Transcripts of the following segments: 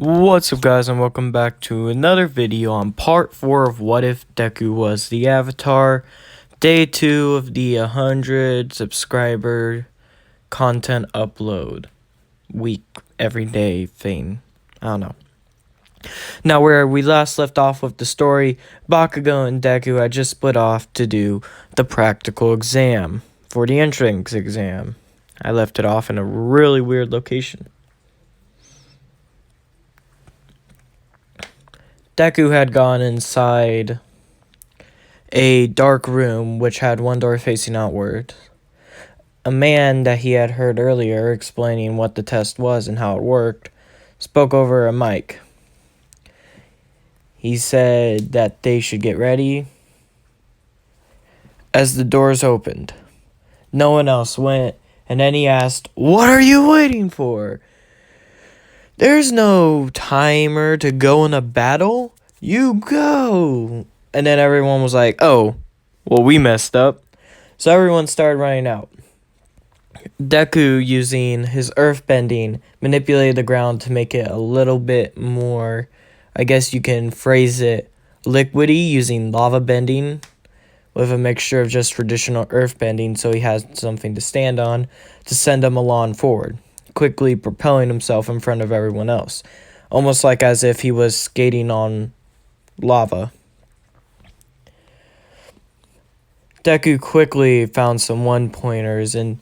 What's up, guys, and welcome back to another video on part 4 of What If Deku Was the Avatar, day 2 of the 100 subscriber content upload week, everyday thing. I don't know. Now, where we last left off with the story, Bakugo and Deku had just split off to do the practical exam for the entrance exam. I left it off in a really weird location. Deku had gone inside a dark room which had one door facing outward. A man that he had heard earlier explaining what the test was and how it worked spoke over a mic. He said that they should get ready as the doors opened. No one else went, and then he asked, "What are you waiting for? There's no timer to go in a battle. You go." And then everyone was like, "Oh, well, we messed up." So everyone started running out. Deku, using his earth bending, manipulated the ground to make it a little bit more, I guess you can phrase it, liquidy, using lava bending with a mixture of just traditional earth bending, so he has something to stand on to send him along forward, quickly propelling himself in front of everyone else, almost like as if he was skating on lava. Deku quickly found some one-pointers and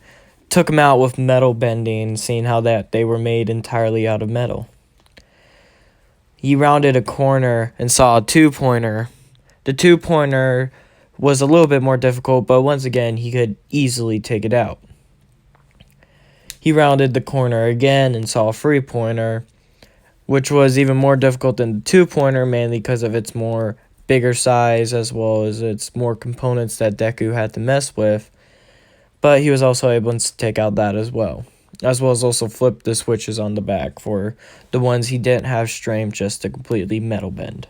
took them out with metal bending, seeing how that they were made entirely out of metal. He rounded a corner and saw a two-pointer. The two-pointer was a little bit more difficult, but once again, he could easily take it out. He rounded the corner again and saw a three-pointer, which was even more difficult than the two-pointer, mainly because of its more bigger size as well as its more components that Deku had to mess with. But he was also able to take out that as well as also flip the switches on the back for the ones he didn't have strength just to completely metal bend.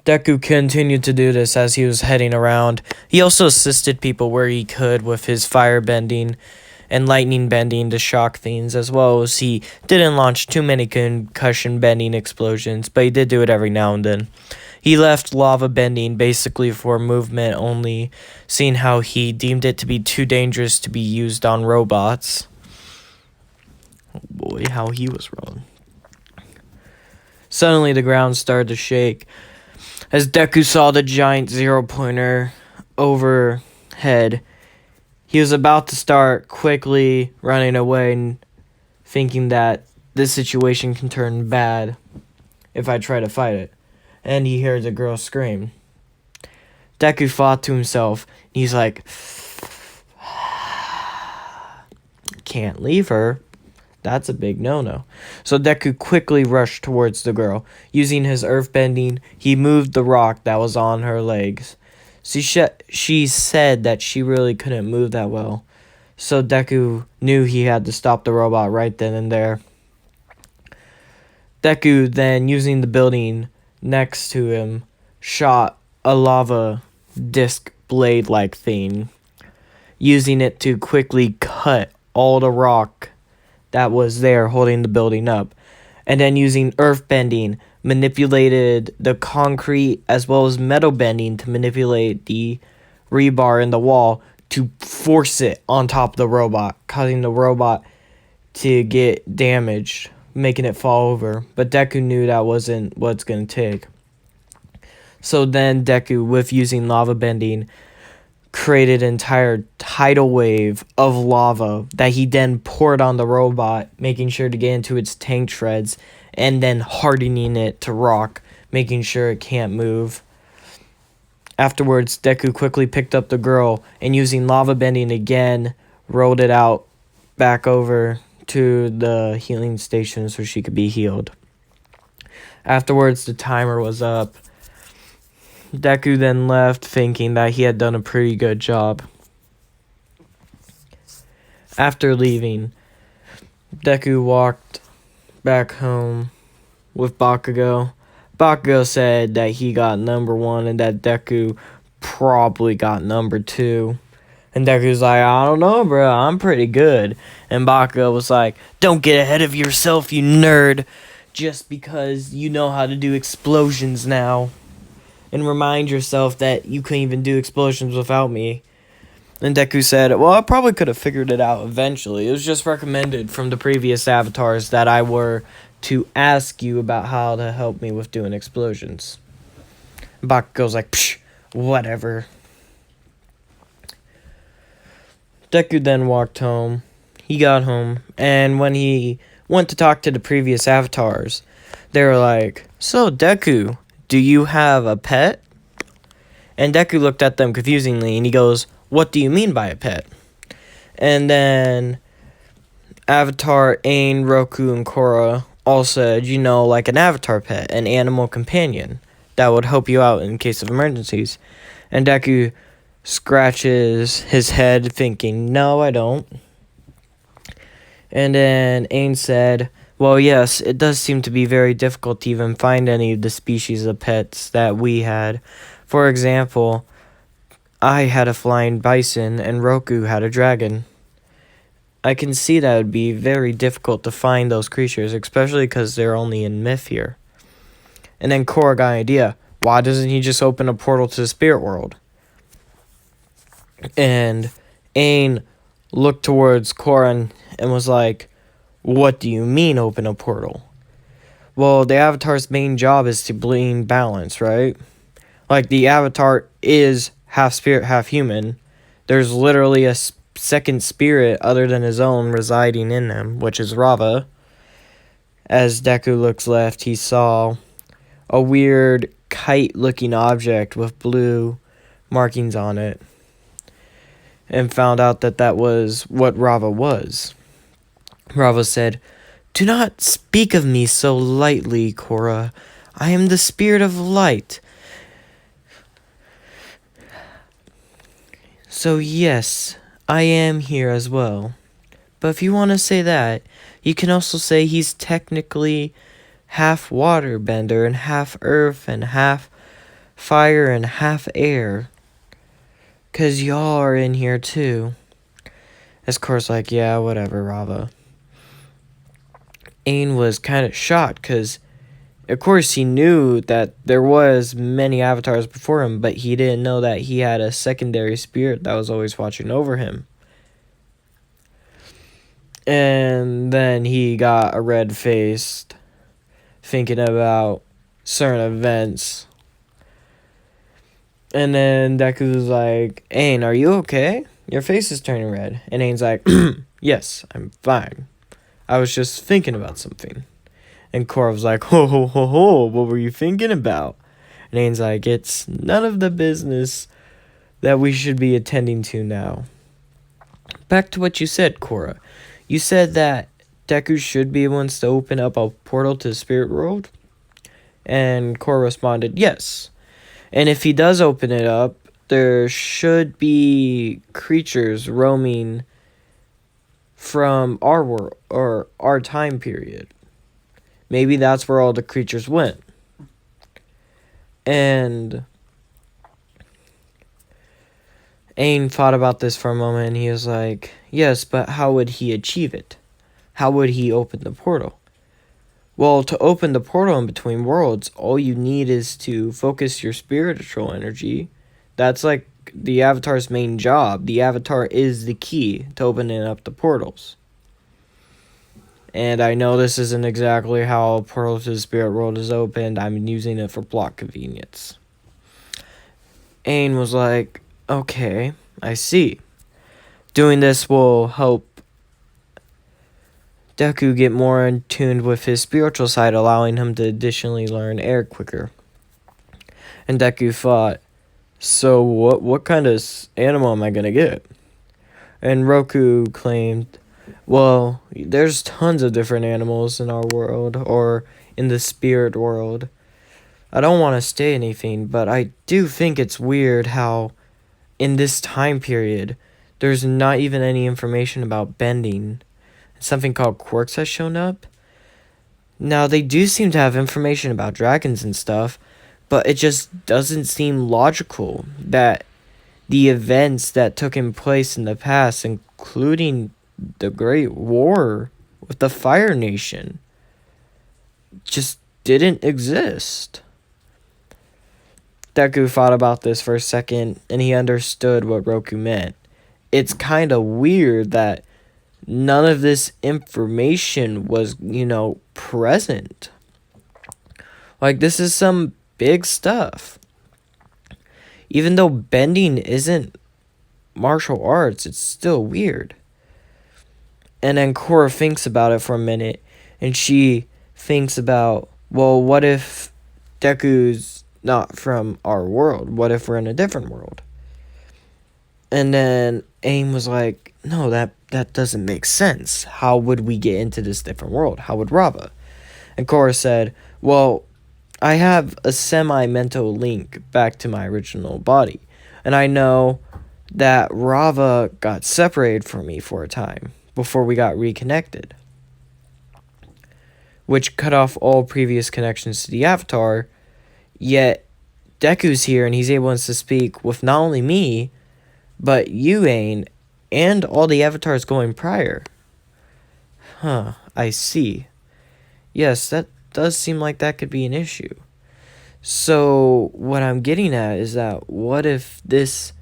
Deku continued to do this as he was heading around. He also assisted people where he could with his fire bending and lightning bending to shock things, as well as he didn't launch too many concussion bending explosions, but he did do it every now and then. He left lava bending basically for movement only, seeing how he deemed it to be too dangerous to be used on robots. Oh boy, how he was wrong. Suddenly the ground started to shake as Deku saw the giant zero-pointer overhead. He was about to start quickly running away and thinking that this situation can turn bad if I try to fight it. And he hears a girl scream. Deku thought to himself, he's like, can't leave her. That's a big no-no. So Deku quickly rushed towards the girl. Using his earth bending, he moved the rock that was on her legs. She said that she really couldn't move that well. So Deku knew he had to stop the robot right then and there. Deku then, using the building next to him, shot a lava disc blade-like thing, using it to quickly cut all the rock that was there holding the building up, and then using earth bending, manipulated the concrete as well as metal bending to manipulate the rebar in the wall to force it on top of the robot, causing the robot to get damaged, making it fall over. But Deku knew that wasn't what it's going to take. So then Deku, with using lava bending, created an entire tidal wave of lava that he then poured on the robot, making sure to get into its tank treads, and then hardening it to rock, making sure it can't move. Afterwards, Deku quickly picked up the girl and, using lava bending again, rolled it out back over to the healing station so she could be healed. Afterwards, the timer was up. Deku then left, thinking that he had done a pretty good job. After leaving, Deku walked back home with Bakugo. Bakugo said that he got number 1 and that Deku probably got number 2. And Deku's like, I don't know, bro. I'm pretty good. And Baka was like, don't get ahead of yourself, you nerd. Just because you know how to do explosions now. And remind yourself that you couldn't even do explosions without me. And Deku said, well, I probably could have figured it out eventually. It was just recommended from the previous avatars that I were to ask you about how to help me with doing explosions. Bakugo's like, psh, whatever. Deku then walked home. He got home, and when he went to talk to the previous avatars, they were like, so Deku, do you have a pet? And Deku looked at them confusingly, and he goes, what do you mean by a pet? And then Avatar, Aang, Roku, and Korra all said, like an avatar pet, an animal companion that would help you out in case of emergencies. And Deku scratches his head thinking, no, I don't. And then Aang said, well, yes, it does seem to be very difficult to even find any of the species of pets that we had. For example, I had a flying bison and Roku had a dragon. I can see that it would be very difficult to find those creatures, especially because they're only in myth here. And then Korra got an idea. Why doesn't he just open a portal to the spirit world? And Aang looked towards Korra and was like, what do you mean open a portal? Well, the Avatar's main job is to bring balance, right? Like, the Avatar is half spirit, half human. There's literally a second spirit other than his own residing in him, which is Rava. As Deku looks left, he saw a weird kite-looking object with blue markings on it, and found out that that was what Rava was. Rava said, do not speak of me so lightly, Korra. I am the spirit of light. So yes, I am here as well. But if you want to say that, you can also say he's technically half waterbender and half earth and half fire and half air. 'Cause y'all are in here too. Of course, like, yeah, whatever, Rava. Aang was kind of shocked because, of course, he knew that there was many avatars before him, but he didn't know that he had a secondary spirit that was always watching over him. And then he got a red face thinking about certain events. And then Deku was like, Aang, are you okay? Your face is turning red. And Aang's like, yes, I'm fine. I was just thinking about something. And Korra was like, ho, ho, ho, ho, what were you thinking about? And Aang's like, it's none of the business that we should be attending to now. Back to what you said, Korra. You said that Deku should be able to open up a portal to the spirit world? And Korra responded, yes. And if he does open it up, there should be creatures roaming from our world or our time period. Maybe that's where all the creatures went. And Aang thought about this for a moment and he was like, yes, but how would he achieve it? How would he open the portal? Well, to open the portal in between worlds, all you need is to focus your spiritual energy. That's like the Avatar's main job. The Avatar is the key to opening up the portals. And I know this isn't exactly how a portal to the spirit world is opened. I'm using it for plot convenience. Aang was like, okay, I see. Doing this will help Deku get more in tune with his spiritual side, allowing him to additionally learn air quicker. And Deku thought, so what kind of animal am I going to get? And Roku claimed, well, there's tons of different animals in our world, or in the spirit world. I don't want to say anything, but I do think it's weird how, in this time period, there's not even any information about bending. Something called quirks has shown up. Now, they do seem to have information about dragons and stuff, but it just doesn't seem logical that the events that took in place in the past, including the Great War with the Fire Nation, just didn't exist. Deku thought about this for a second, and he understood what Roku meant. It's kind of weird that none of this information was, present. Like, this is some big stuff. Even though bending isn't martial arts, it's still weird. And then Korra thinks about it for a minute, and she thinks about, well, what if Deku's not from our world? What if we're in a different world? And then Aang was like, no, that doesn't make sense. How would we get into this different world? How would Rava? And Korra said, well, I have a semi-mental link back to my original body. And I know that Rava got separated from me for a time before we got reconnected, which cut off all previous connections to the Avatar. Yet Deku's here and he's able to speak with not only me, but you, Aang, and all the Avatars going prior. Huh, I see. Yes, that does seem like that could be an issue. So, what I'm getting at is that what if this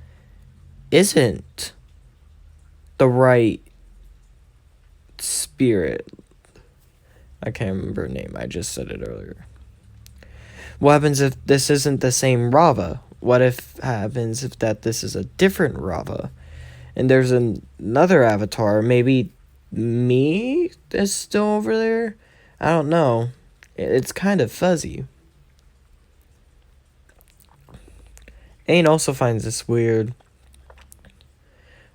isn't the right spirit? I can't remember her name, I just said it earlier. What happens if this isn't the same Rava? What if happens if this is a different Rava? And there's another Avatar, maybe me is still over there? I don't know. It's kind of fuzzy. Aang also finds this weird.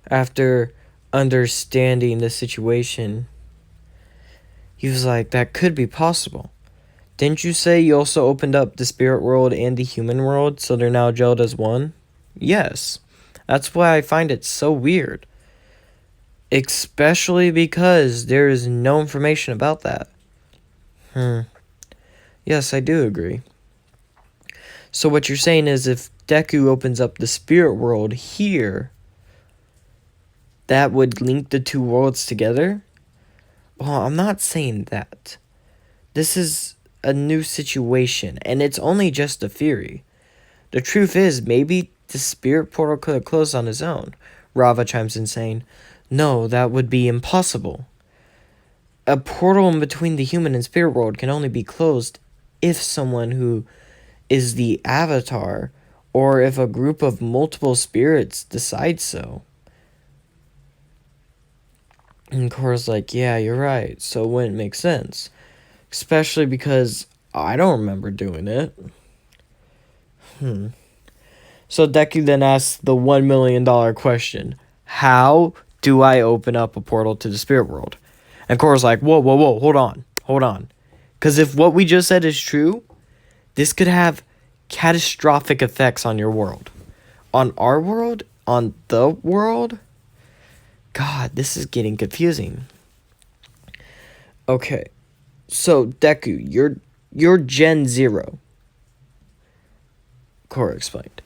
After understanding the situation, he was like, that could be possible. Didn't you say you also opened up the spirit world and the human world, so they're now gelled as one? Yes. That's why I find it so weird. Especially because there is no information about that. Yes, I do agree. So what you're saying is if Deku opens up the spirit world here, that would link the two worlds together? Well, I'm not saying that. This is a new situation, and it's only just a theory. The truth is, maybe the spirit portal could have closed on its own. Rava chimes in saying, no, that would be impossible. A portal in between the human and spirit world can only be closed if someone who is the Avatar, or if a group of multiple spirits decides so. And Korra's like, yeah, you're right, so it wouldn't make sense. Especially because I don't remember doing it. So Deku then asks the $1 million question. How do I open up a portal to the spirit world? And Korra's like, whoa, hold on. Because if what we just said is true, this could have catastrophic effects on your world. On our world? On the world? God, this is getting confusing. Okay. So, Deku, you're Gen 0. Korra explained.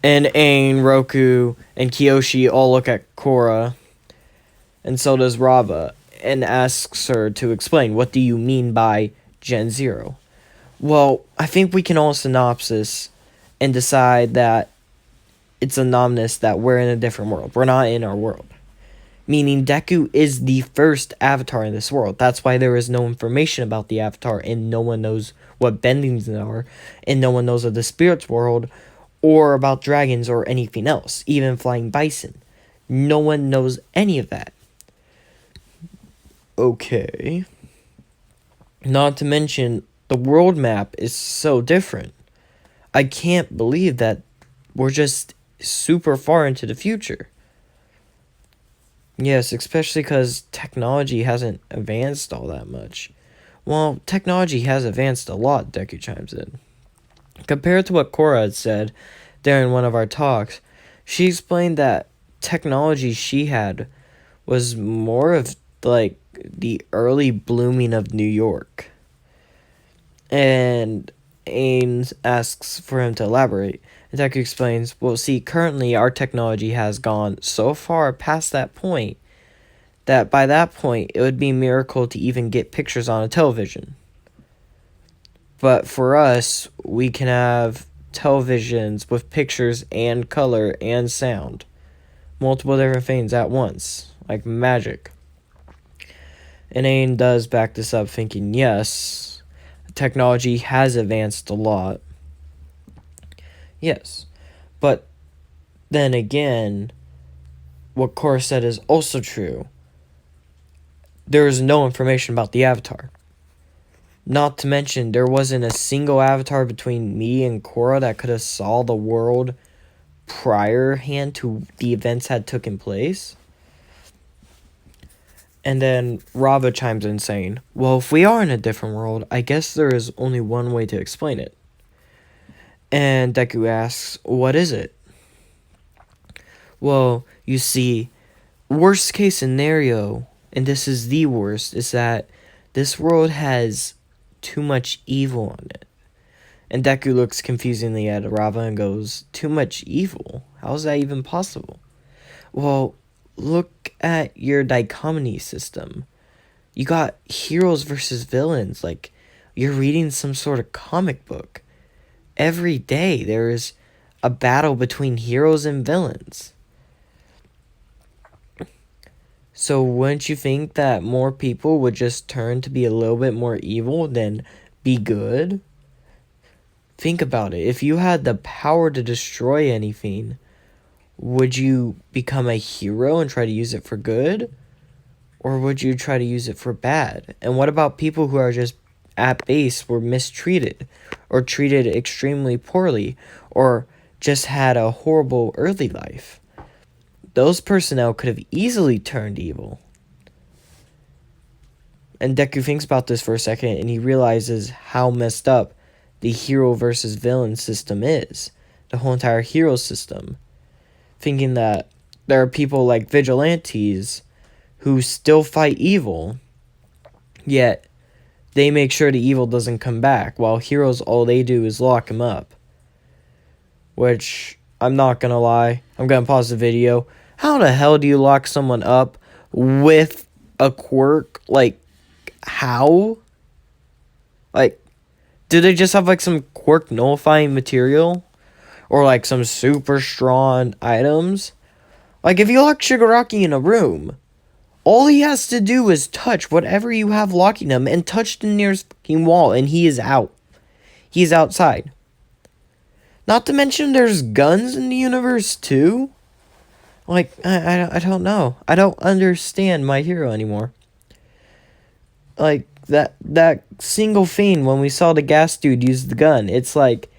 And Aang, Roku, and Kyoshi all look at Korra, and so does Rava, and asks her to explain, what do you mean by Gen 0? Well, I think we can all synopsis and decide that it's anomalous that we're in a different world. We're not in our world. Meaning Deku is the first Avatar in this world. That's why there is no information about the Avatar, and no one knows what bendings are, and no one knows of the Spirit's world, or about dragons, or anything else, even flying bison. No one knows any of that. Okay. Not to mention, the world map is so different. I can't believe that we're just super far into the future. Yes, especially because technology hasn't advanced all that much. Well, technology has advanced a lot, Deku chimes in. Compared to what Korra had said during one of our talks, she explained that technology she had was more of like the early blooming of New York. And Ains asks for him to elaborate. And Deku explains, well, see, currently our technology has gone so far past that point that by that point it would be a miracle to even get pictures on a television. But for us, we can have televisions with pictures and color and sound. Multiple different things at once, like magic. And Aang does back this up, thinking, yes, technology has advanced a lot. Yes. But then again, what Korra said is also true. There is no information about the Avatar. Not to mention, there wasn't a single Avatar between me and Korra that could have saw the world prior hand to the events had taken place. And then Rava chimes in saying, well, if we are in a different world, I guess there is only one way to explain it. And Deku asks, what is it? Well, you see, worst case scenario, and this is the worst, is that this world has too much evil on it. And Deku looks confusingly at Rava and goes, too much evil? How is that even possible? Well, look at your dichotomy system. You got heroes versus villains, like you're reading some sort of comic book. Every day there is a battle between heroes and villains. So wouldn't you think that more people would just turn to be a little bit more evil than be good? Think about it. If you had the power to destroy anything, would you become a hero and try to use it for good? Or would you try to use it for bad? And what about people who are just at base were mistreated or treated extremely poorly or just had a horrible early life? Those personnel could have easily turned evil. And Deku thinks about this for a second and he realizes how messed up the hero versus villain system is. The whole entire hero system. Thinking that there are people like vigilantes who still fight evil, yet they make sure the evil doesn't come back, while heroes, all they do is lock him up. Which, I'm not gonna lie, I'm gonna pause the video. How the hell do you lock someone up with a quirk? Like, how? Like, do they just have like some quirk nullifying material? Or like some super strong items? Like, if you lock Shigaraki in a room, all he has to do is touch whatever you have locking him and touch the nearest fucking wall and he is out. He's outside. Not to mention there's guns in the universe too. Like, I don't know. I don't understand My Hero anymore. Like, that single thing when we saw the gas dude use the gun, it's like,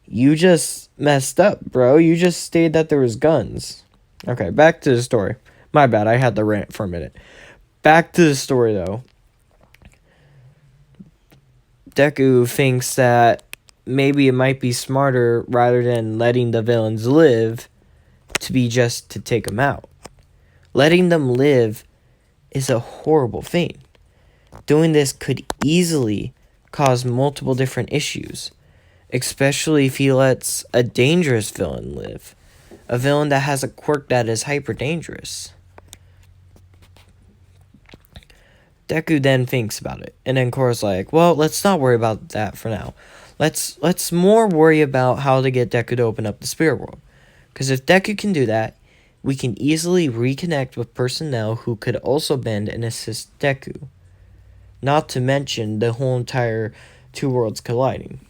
you just messed up, bro. You just stated that there was guns. Okay, back to the story. My bad, I had to rant for a minute. Back to the story, though. Deku thinks that maybe it might be smarter, rather than letting the villains live, to be just to take them out. Letting them live is a horrible thing. Doing this could easily cause multiple different issues, especially if he lets a dangerous villain live. A villain that has a quirk that is hyper dangerous. Deku then thinks about it, and then Korra's like, well, let's not worry about that for now. Let's more worry about how to get Deku to open up the spirit world. Because if Deku can do that, we can easily reconnect with personnel who could also bend and assist Deku. Not to mention the whole entire two worlds colliding.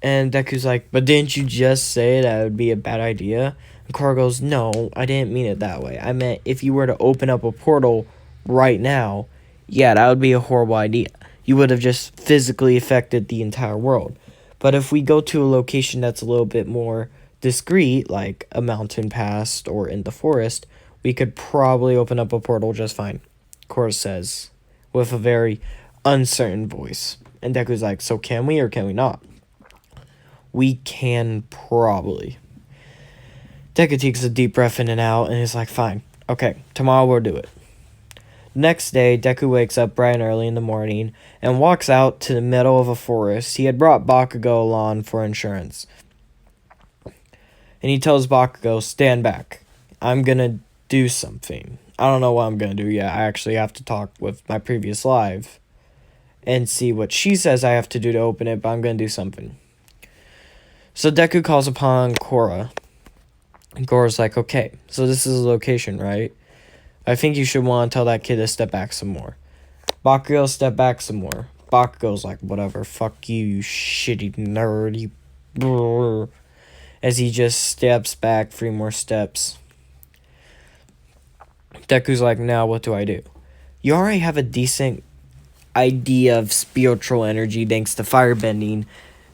And Deku's like, but didn't you just say that would be a bad idea? And Korra goes, no, I didn't mean it that way. I meant if you were to open up a portal right now, yeah, that would be a horrible idea. You would have just physically affected the entire world. But if we go to a location that's a little bit more discreet, like a mountain pass or in the forest, we could probably open up a portal just fine, Korra says, with a very uncertain voice. And Deku's like, so can we or can we not? We can probably. Deku takes a deep breath in and out and is like, fine, okay, tomorrow we'll do it. Next day, Deku wakes up bright and early in the morning and walks out to the middle of a forest. He had brought Bakugo along for insurance. And he tells Bakugo, stand back. I'm gonna do something. I don't know what I'm gonna do yet. I actually have to talk with my previous live and see what she says I have to do to open it, but I'm gonna do something. So Deku calls upon Korra. And Korra's like, okay, so this is a location, right? I think you should want to tell that kid to step back some more. Bakugo, step back some more. Bakugo's like, whatever, fuck you, you shitty nerd, you brrr. As he just steps back 3 more steps. Deku's like, now what do I do? You already have a decent idea of spiritual energy thanks to firebending,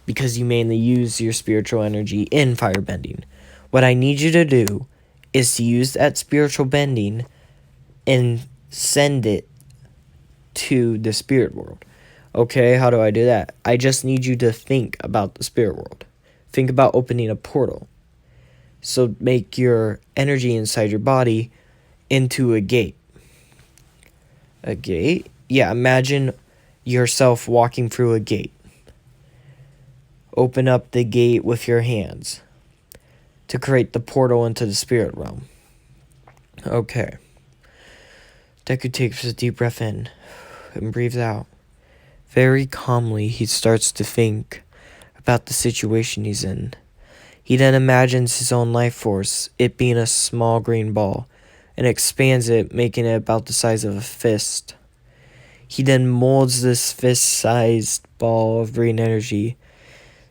because you mainly use your spiritual energy in firebending. What I need you to do is to use that spiritual bending and send it to the spirit world. Okay, how do I do that? I just need you to think about the spirit world. Think about opening a portal. So make your energy inside your body into a gate. A gate? Yeah, imagine yourself walking through a gate. Open up the gate with your hands to create the portal into the spirit realm. Okay. Deku takes a deep breath in and breathes out. Very calmly, he starts to think about the situation he's in. He then imagines his own life force, it being a small green ball, and expands it, making it about the size of a fist. He then molds this fist-sized ball of green energy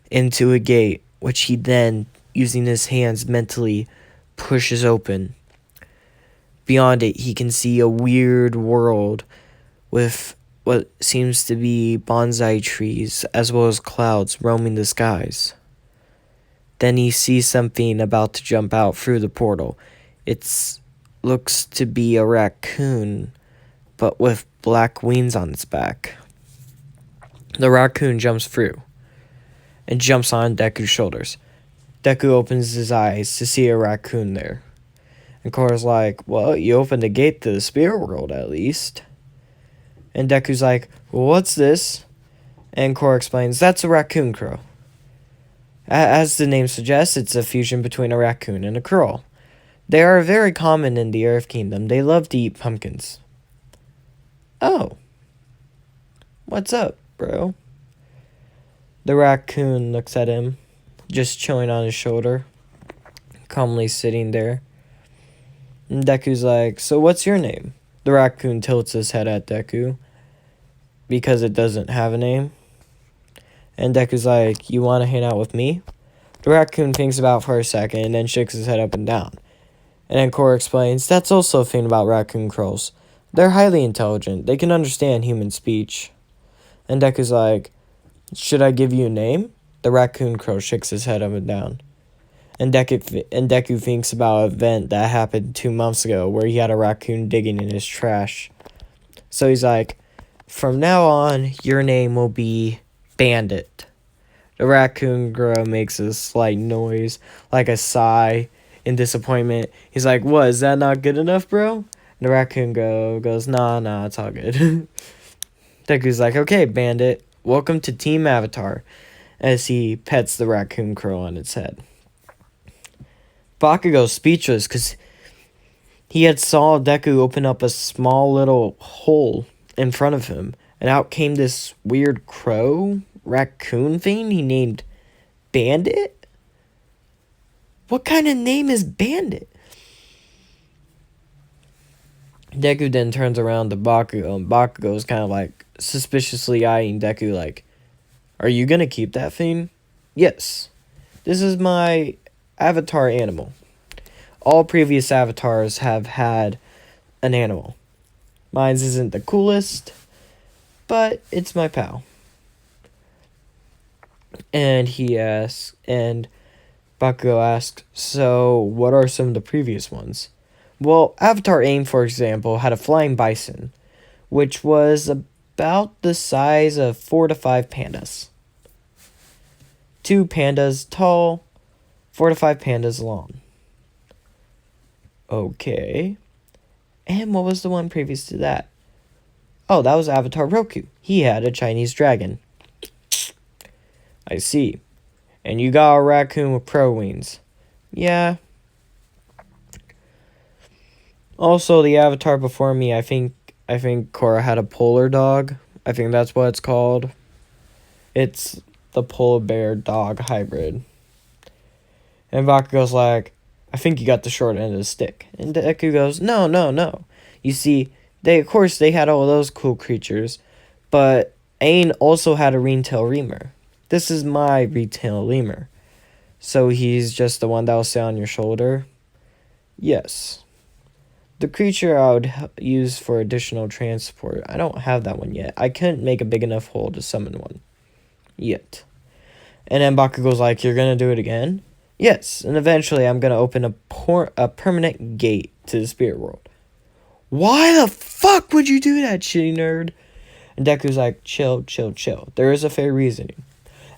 into a gate, which he then, using his hands mentally, pushes open. Beyond it, he can see a weird world with what seems to be bonsai trees as well as clouds roaming the skies. Then he sees something about to jump out through the portal. It looks to be a raccoon, but with black wings on its back. The raccoon jumps through and jumps on Deku's shoulders. Deku opens his eyes to see a raccoon there. And Korra's like, well, you opened the gate to the spirit world at least. And Deku's like, well, what's this? And Korra explains, that's a raccoon crow. As the name suggests, it's a fusion between a raccoon and a crow. They are very common in the Earth Kingdom. They love to eat pumpkins. Oh. What's up, bro? The raccoon looks at him, just chilling on his shoulder, calmly sitting there. And Deku's like, so what's your name? The raccoon tilts his head at Deku because it doesn't have a name. And Deku's like, you want to hang out with me? The raccoon thinks about it for a second and then shakes his head up and down. And then Korra explains, that's also a thing about raccoon crows. They're highly intelligent. They can understand human speech. And Deku's like, should I give you a name? The raccoon crow shakes his head up and down. And Deku thinks about an event that happened 2 months ago where he had a raccoon digging in his trash. So he's like, from now on, your name will be Bandit. The raccoon crow makes a slight noise, like a sigh in disappointment. He's like, what, is that not good enough, bro? And the raccoon goes, nah, it's all good. Deku's like, okay, Bandit, welcome to Team Avatar, as he pets the raccoon crow on its head. Bakugo's speechless because he had saw Deku open up a small little hole in front of him, and out came this weird crow raccoon thing he named Bandit? What kind of name is Bandit? Deku then turns around to Bakugo, and Bakugo's kind of like suspiciously eyeing Deku like, are you gonna keep that thing? Yes. This is my avatar animal. All previous avatars have had an animal. Mine's isn't the coolest, but it's my pal. And Bakugo asks, so what are some of the previous ones? Well, Avatar AIM, for example, had a flying bison, which was about the size of 4 to 5 pandas. 2 pandas tall, 4 to 5 pandas long. Okay. And what was the one previous to that? Oh, that was Avatar Roku. He had a Chinese dragon. I see. And you got a raccoon with pro wings. Yeah. Also, the avatar before me, I think Korra had a polar dog. I think that's what it's called. It's the polar bear dog hybrid. And Bakugo's like, I think you got the short end of the stick. And Deku goes, no, no, no. You see, they had all those cool creatures, but Aang also had a ringtail lemur. This is my ringtail lemur. So he's just the one that will sit on your shoulder? Yes. The creature I would use for additional transport. I don't have that one yet. I couldn't make a big enough hole to summon one. Yet. And then Bakugo's like, you're going to do it again? Yes. And eventually I'm going to open a permanent gate to the spirit world. Why the fuck would you do that, shitty nerd? And Deku's like, chill, chill, chill. There is a fair reasoning.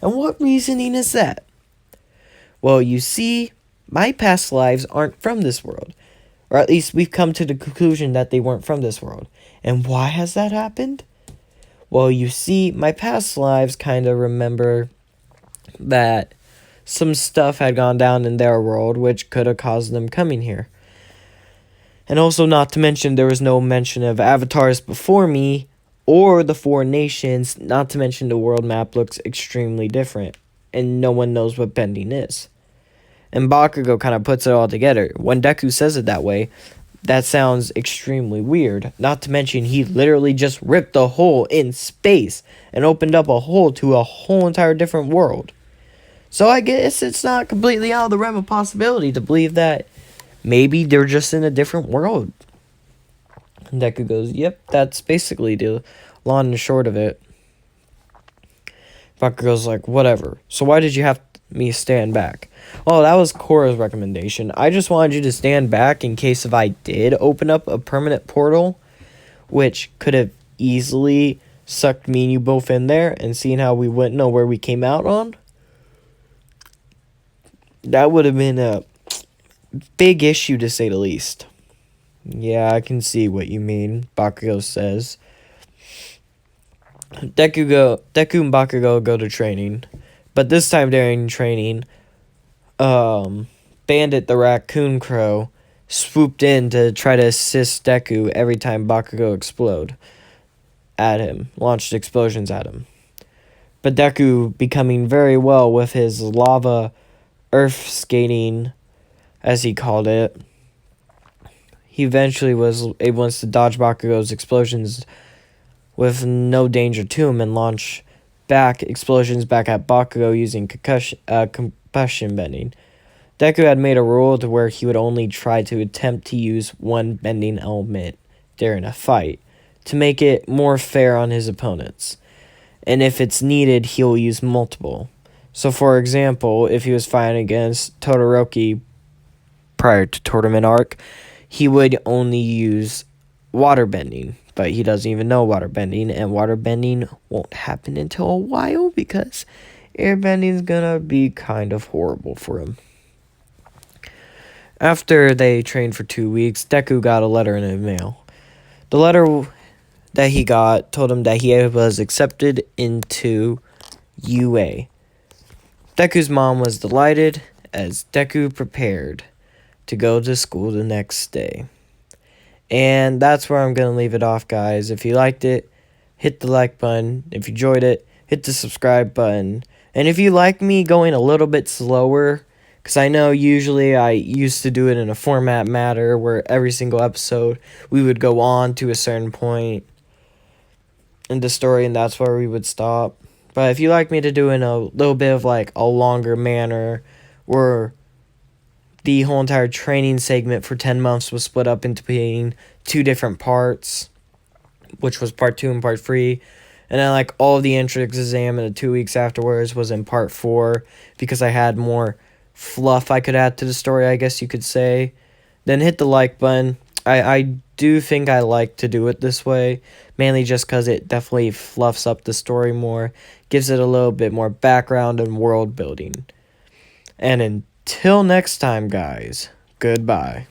And what reasoning is that? Well, you see, my past lives aren't from this world. Or at least we've come to the conclusion that they weren't from this world. And why has that happened? Well, you see, my past lives kind of remember that some stuff had gone down in their world which could have caused them coming here. And also, not to mention, there was no mention of avatars before me or the four nations, not to mention the world map looks extremely different. And no one knows what bending is. And Bakugo kind of puts it all together. When Deku says it that way, that sounds extremely weird. Not to mention, he literally just ripped a hole in space and opened up a hole to a whole entire different world. So I guess it's not completely out of the realm of possibility to believe that maybe they're just in a different world. And Deku goes, yep, that's basically the long and short of it. Bakugo's like, whatever. So why did you have me stand back? Oh, that was Korra's recommendation. I just wanted you to stand back in case if I did open up a permanent portal, which could have easily sucked me and you both in there, and seeing how we wouldn't know where we came out on. That would have been a big issue, to say the least. Yeah, I can see what you mean, Bakugo says. Deku and Bakugo go to training. But this time during training, Bandit the Raccoon Crow swooped in to try to assist Deku every time Bakugo exploded at him, launched explosions at him. But Deku, becoming very well with his lava earth skating, as he called it, he eventually was able to dodge Bakugo's explosions with no danger to him and launch explosions back at Bakugo using combustion bending. Deku had made a rule to where he would only try to attempt to use one bending element during a fight to make it more fair on his opponents. And if it's needed, he'll use multiple. So for example, if he was fighting against Todoroki prior to tournament arc, he would only use water bending. But he doesn't even know water bending, and water bending won't happen until a while because air bending is gonna be kind of horrible for him. After they trained for 2 weeks, Deku got a letter in the mail. The letter that he got told him that he was accepted into UA. Deku's mom was delighted as Deku prepared to go to school the next day. And that's where I'm going to leave it off, guys. If you liked it, hit the like button. If you enjoyed it, hit the subscribe button. And if you like me going a little bit slower, because I know usually I used to do it in a format matter where every single episode we would go on to a certain point in the story and that's where we would stop. But if you like me to do in a little bit of like a longer manner where the whole entire training segment for 10 months was split up into being 2 different parts, which was part 2 and part 3. And then like all of the entrance exam and the 2 weeks afterwards was in part 4 because I had more fluff I could add to the story, I guess you could say. Then hit the like button. I do think I like to do it this way, mainly just because it definitely fluffs up the story more, gives it a little bit more background and world building. And until next time, guys, goodbye.